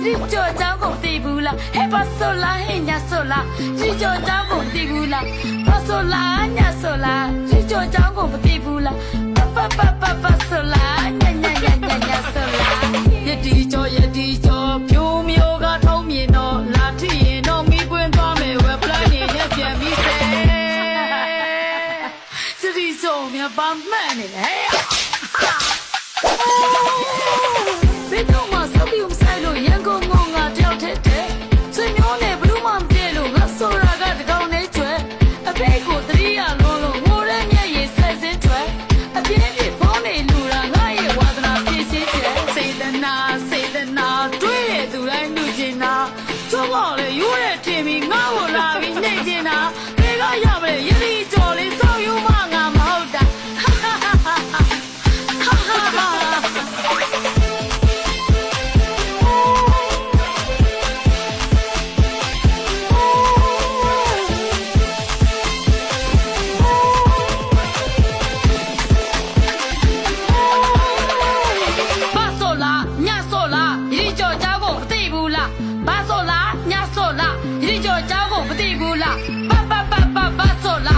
ဒီကြောเจ้าကိုသိဘူးလားဟဲ့ပါဆိုလားဟဲ့ညာဆိုလားဒီကြောเจ้าကိုသိဘူးလားပါဆိုလားညာဆိုလားဒီကြောเจ้าကိုမသိဘူးလားပဆိုလားညာဆိုလားယတိကြောဖြိုးမျိုးကထုံးမြင်တော့လာထီရင်တော့မိပွင့်သွားမယ်ဝက်ပလိုက်နေရက်ပြန်ပြီးစဲစရီစုံမြပါမှန်နေလေဘယ်တော့မှစောက်ပြီးမဆိုင်လို့ရန်ကုန်ငုံငါတယောက်တည်းတည်းဆွေမျိုးနဲ့ဘလူးမှမပြေလို့ငါဆိုရာကတကောင်နဲ့ကျွဲအဖေကိုတတိယလုံးလုံးငိုရဲမျက်ရည်ဆက်စင်းကျွဲအပြင်းပြဖုံးနေလူတာငါရဲ့ဝါသနာပြည့်စည်ကျဲစေတနာတွေးတဲ့သူတိုင်းလူချင်တာချိုးပေါ်လေရိုးတဲ့ထင်ပြီးငါ့ကိုလာပြီးနှိမ့်ချင်တာဘယ်ကရမလဲယတိကျော်လေးစောက်ယူမငါမဟုတ်တာဘာဆိုလား